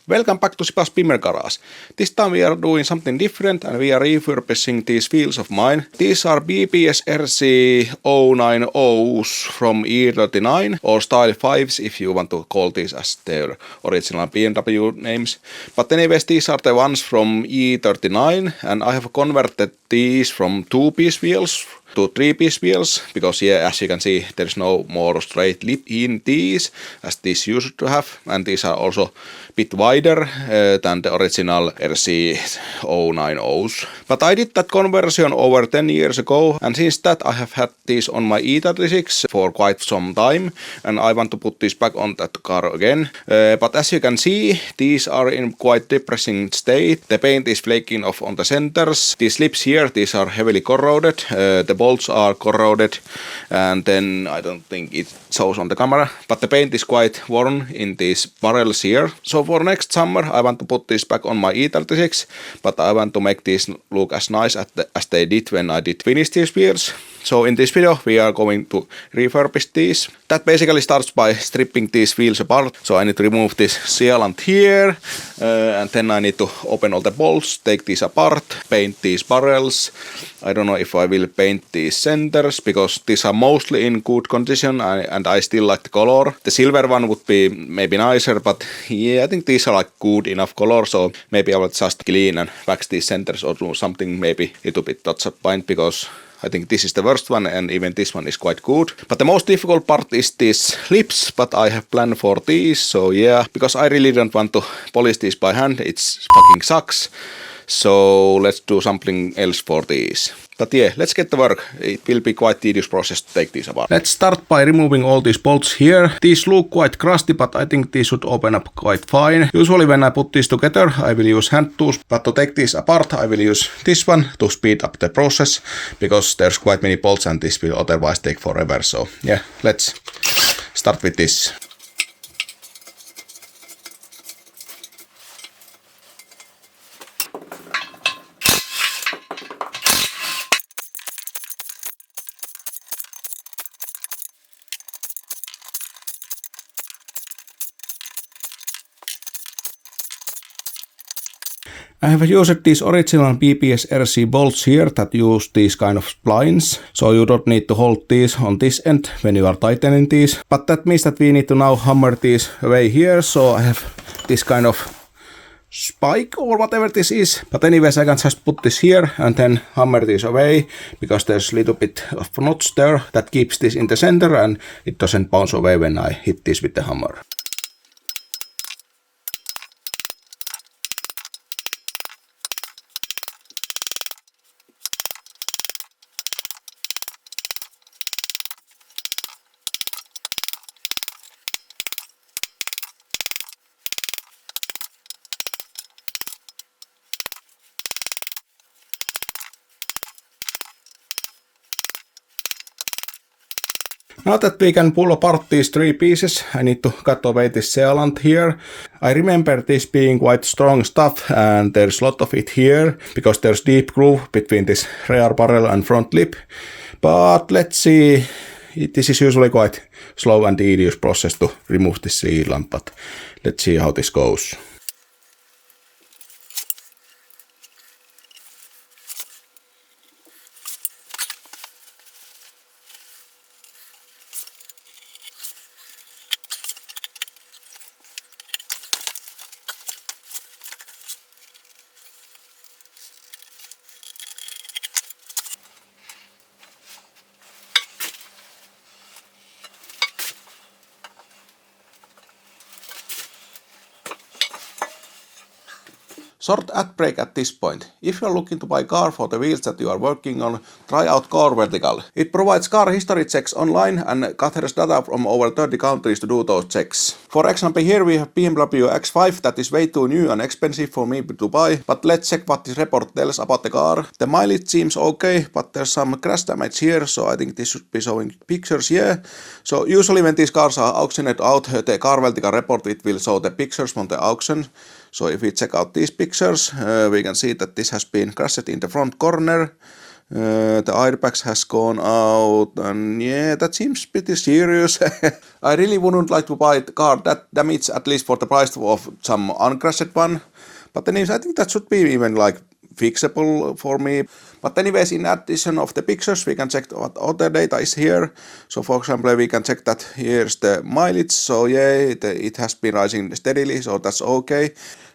Welcome back to Sipas Pimmer Garage. This time we are doing something different and we are refurbishing these wheels of mine. These are BBS RC 090s from E39 or Style 5s if you want to call these as their original BMW names. But anyways, these are the ones from E39 and I have converted these from 2-piece wheels to 3-piece wheels because as you can see there's no more straight lip in these as these used to have, and these are also a bit wider than the original RC 090s. But I did that conversion over 10 years ago, and since that I have had these on my E36 for quite some time and I want to put these back on that car again. But as you can see, these are in quite depressing state. The paint is flaking off on the centers. These lips here, these are heavily corroded. The bolts are corroded, and then I don't think it shows on the camera, but the paint is quite worn in these barrels here. So for next summer I want to put this back on my E36, but I want to make these look as nice as they did when I did finish these wheels. So in this video we are going to refurbish these. That basically starts by stripping these wheels apart. So I need to remove this sealant here, and then I need to open all the bolts, take these apart, paint these barrels. I don't know if I will paint these centers because these are mostly in good condition and I still like the color. The silver one would be maybe nicer, but yeah, I think these are like good enough color, so maybe I will just clean and wax these centers or do something maybe a little bit touch up paint because I think this is the worst one and even this one is quite good. But the most difficult part is these lips, but I have planned for these, so yeah, because I really don't want to polish these by hand, it's fucking sucks. So let's do something else for these. But yeah, let's get to work. It will be quite tedious process to take these apart. Let's start by removing all these bolts here. These look quite crusty, but I think these should open up quite fine. Usually when I put these together, I will use hand tools, but to take these apart, I will use this one to speed up the process because there's quite many bolts and this will otherwise take forever. So yeah, let's start with this. I have used these original BBS RC bolts here that use these kind of splines, so you don't need to hold these on this end when you are tightening these. But that means that we need to now hammer these away here, so I have this kind of spike or whatever this is. But anyways, I can just put this here and then hammer these away because there's a little bit of notch there that keeps this in the center and it doesn't bounce away when I hit this with the hammer. Now that we can pull apart these 3 pieces, I need to cut away this sealant here. I remember this being quite strong stuff and there's a lot of it here because there's deep groove between this rear barrel and front lip. But let's see, this is usually quite slow and tedious process to remove this sealant, but let's see how this goes. Short ad break at this point. If you are looking to buy a car for the wheels that you are working on, try out carVertical. It provides car history checks online and gathers data from over 30 countries to do those checks. For example, here we have BMW X5 that is way too new and expensive for me to buy, but let's check what this report tells about the car. The mileage seems okay, but there's some crash damage here, so I think this should be showing pictures here. So usually when these cars are auctioned out, the carVertical report it will show the pictures from the auction. So if we check out these pictures, we can see that this has been crashed in the front corner. The airbags has gone out, and yeah, that seems pretty serious. I really wouldn't like to buy the car that damaged, at least for the price of some uncrashed one. But anyways, I think that should be even like fixable for me. But anyways, in addition of the pictures, we can check what other data is here. So for example, we can check that here's the mileage. So yeah, it has been rising steadily, so that's okay.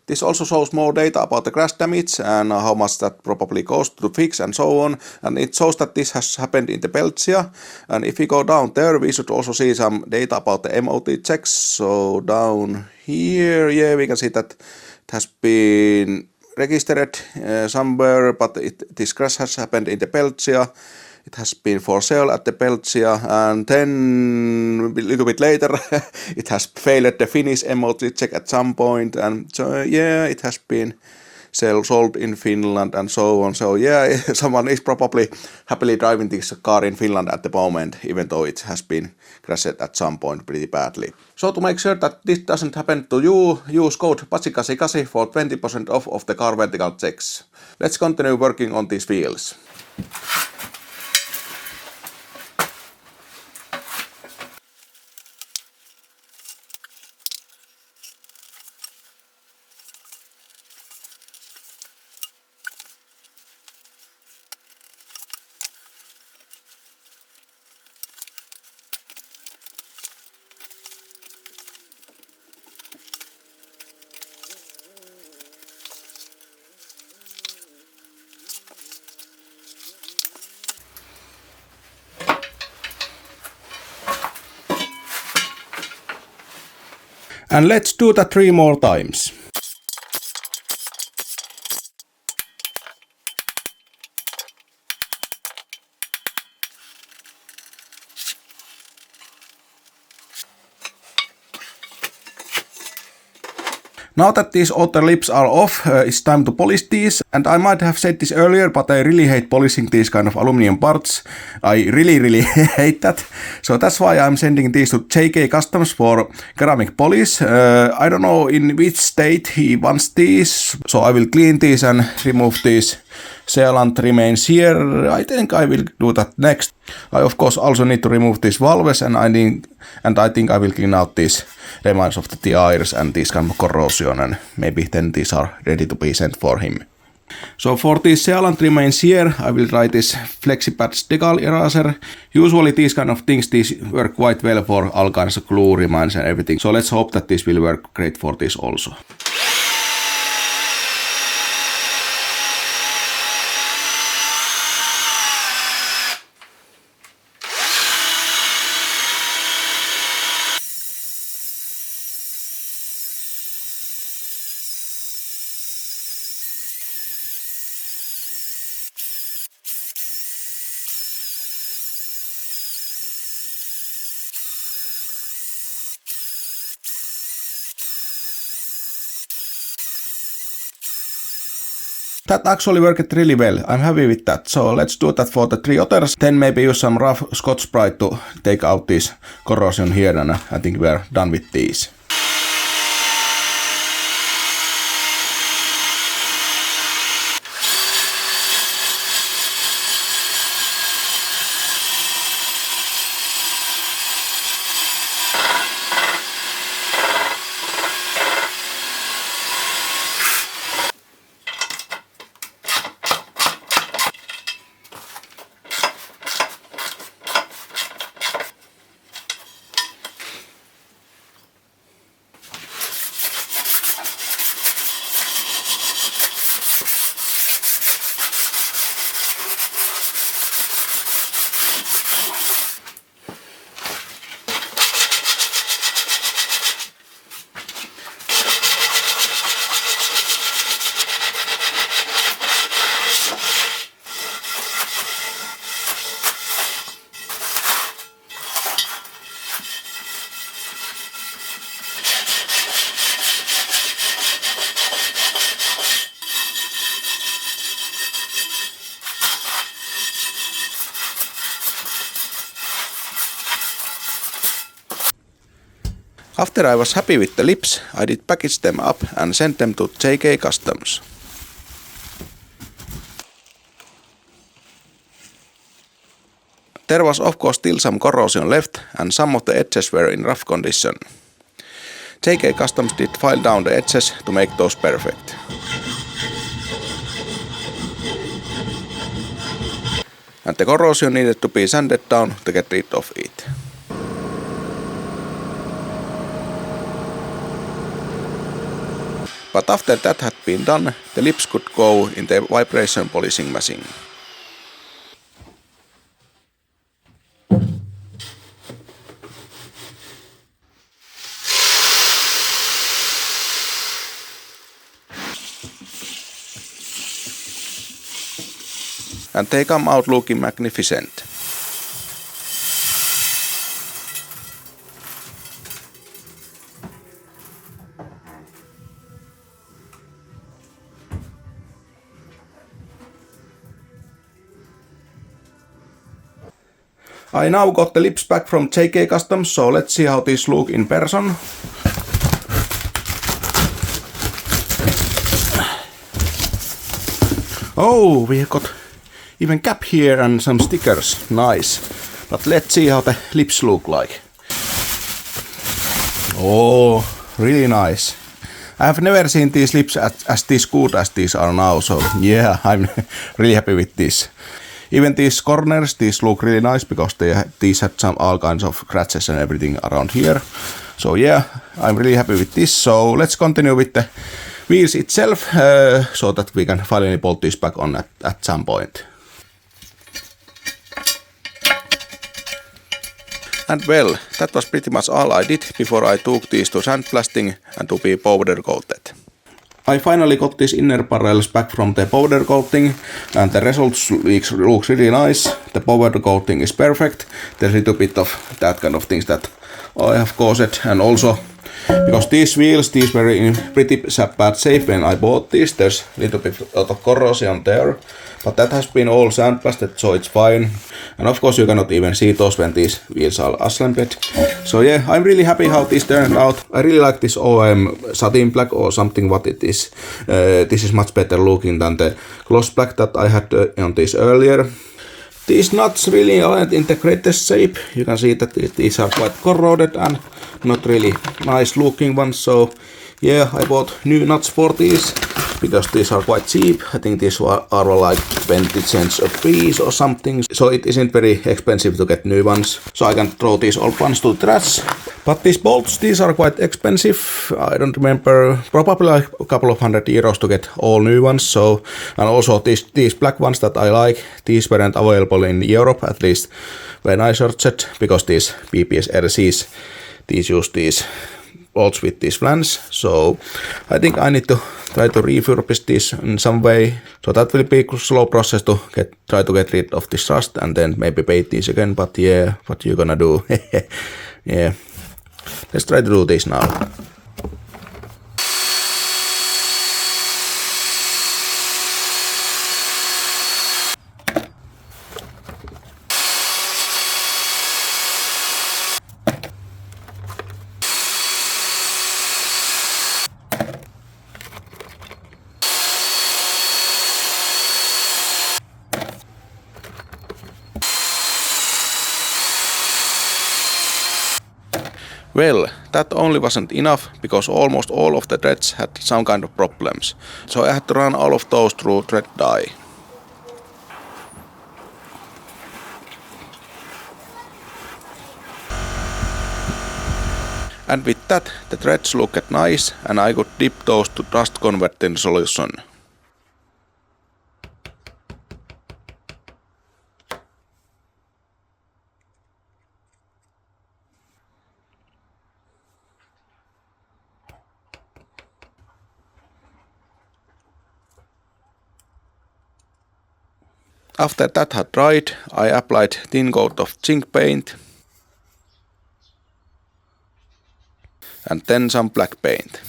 This also shows more data about the crash damage and how much that probably cost to fix and so on. And it shows that this has happened in the Belgia. And if we go down there, we should also see some data about the MOT checks. So down here, yeah, we can see that it has been registered somewhere, but this crash has happened in the Belgia. It has been for sale at the Belgia, and then a little bit later it has failed the Finnish MOT check at some point, and so yeah, it has been sold in Finland and so on. So yeah, someone is probably happily driving this car in Finland at the moment, even though it has been crashed at some point pretty badly. So to make sure that this doesn't happen to you, use code PASI88 for 20% off of the carVertical checks. Let's continue working on these wheels. And let's do that 3 more times. Now that these outer lips are off, it's time to polish these. And I might have said this earlier, but I really hate polishing these kind of aluminum parts. I really hate that. So that's why I'm sending these to JK Customs for ceramic polish. I don't know in which state he wants these, so I will clean these and remove these sealant remains here. I think I will do that next. I of course also need to remove these valves, and I think I will clean out these remains of the tires and this kind of corrosion, and maybe then these are ready to be sent for him. So for these sealant remains here, I will try this FlexiPads decal eraser. Usually these kind of things, these work quite well for all kinds of glue remains and everything. So let's hope that this will work great for this also. That actually worked really well. I'm happy with that. So let's do that for the 3 others. Then maybe use some rough Scotch-Brite to take out this corrosion here, and I think we're done with these. After I was happy with the lips, I did package them up and send them to JK Customs. There was of course still some corrosion left and some of the edges were in rough condition. JK Customs did file down the edges to make those perfect. And the corrosion needed to be sanded down to get rid of it. But after that had been done, the lips could go in the vibration polishing machine. And they come out looking magnificent. I now got the lips back from JK Customs, so let's see how these look in person. Oh, we have got even cap here and some stickers, nice. But let's see how the lips look like. Oh, really nice. I have never seen these lips as this good as these are now, so yeah, I'm really happy with this. Even these corners, these look really nice because these had some all kinds of scratches and everything around here. So yeah, I'm really happy with this. So let's continue with the wheels itself, so that we can finally bolt this back on at some point. And well, that was pretty much all I did before I took these to sandblasting and to be powder coated. I finally got these inner barrels back from the powder coating and the results looks really nice. The powder coating is perfect. There's a little bit of that kind of things that I have caused, and also because these wheels, these were in pretty bad shape when I bought these. There's a little bit of corrosion there, but that has been all sandblasted, so it's fine. And of course you cannot even see those when these wheels are assembled. So yeah, I'm really happy how this turned out. I really like this OM satin black or something what it is. This is much better looking than the gloss black that I had on this earlier. These nuts really aren't in the greatest shape. You can see that these are quite corroded and not really nice looking ones. So yeah, I bought new nuts for these because these are quite cheap. I think these are like 20 cents a piece or something. So it isn't very expensive to get new ones. So I can throw these old ones to the trash. But these bolts, these are quite expensive. I don't remember, probably like a couple of €100 to get all new ones. So, and also these black ones that I like, these weren't available in Europe, at least when I searched, because these BBS RCs, these use these bolts with these flanges. So I think I need to try to refurbish this in some way. So that will be a slow process to try to get rid of this rust and then maybe paint these again. But yeah, what you gonna do? Yeah, let's try to do this now. Well, that only wasn't enough because almost all of the threads had some kind of problems. So I had to run all of those through thread dye. And with that, the threads looked nice and I could dip those to dust converting solution. After that had dried, I applied thin coat of zinc paint and then some black paint.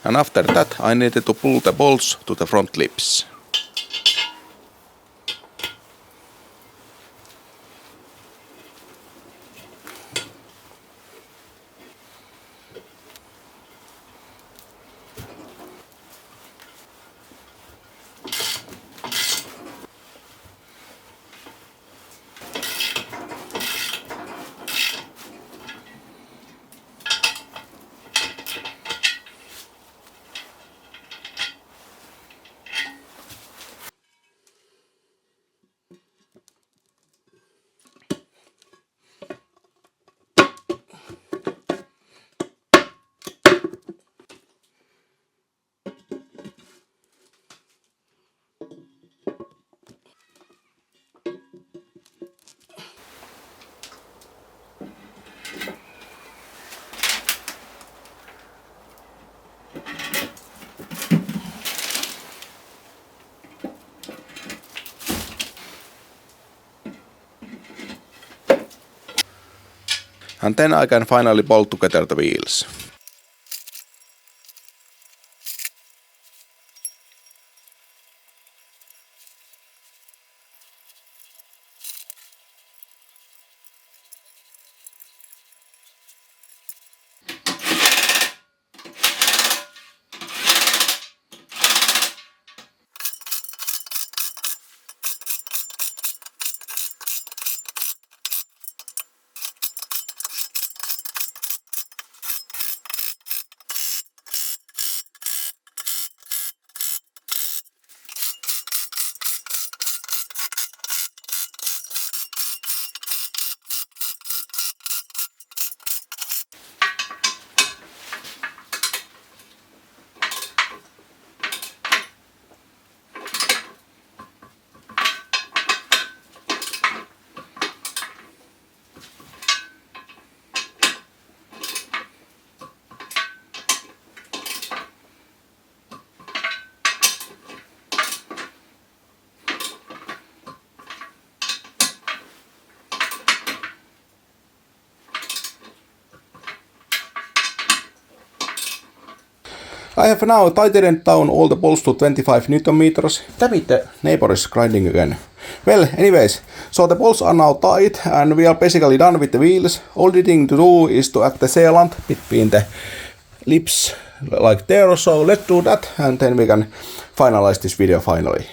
And after that I needed to pull the bolts to the front lips. And then I can finally bolt together the wheels. I have now tightened down all the bolts to 25 Newton meters. Damn it, the neighbor is grinding again. Well, anyways, so the bolts are now tight and we are basically done with the wheels. All the thing to do is to add the sealant between the lips like there. So let's do that and then we can finalize this video finally.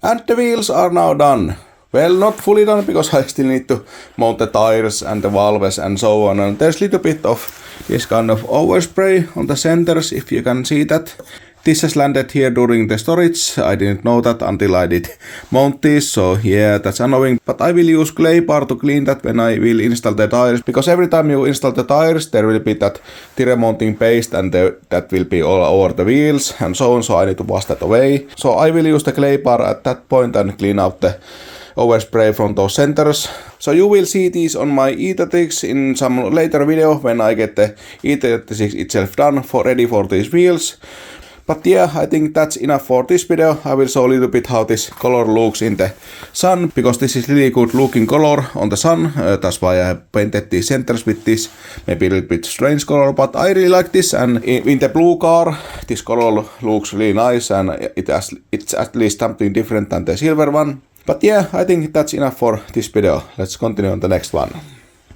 And the wheels are now done. Well, not fully done because I still need to mount the tires and the valves and so on. And there's a little bit of this kind of overspray on the centers, if you can see that. This has landed here during the storage. I didn't know that until I did mount this, so yeah, that's annoying. But I will use clay bar to clean that when I will install the tires, because every time you install the tires, there will be that tire mounting paste and that will be all over the wheels and so on, so I need to wash that away. So I will use the clay bar at that point and clean out the overspray from those centers. So you will see these on my E36 in some later video when I get the E36 itself done, ready for these wheels. But yeah, I think that's enough for this video. I will show a little bit how this color looks in the sun, because this is really good looking color on the sun. That's why I painted these centers with this, maybe a little bit strange color, but I really like this. And in the blue car, this color looks really nice, and it's at least something different than the silver one. But yeah, I think that's enough for this video. Let's continue on the next one.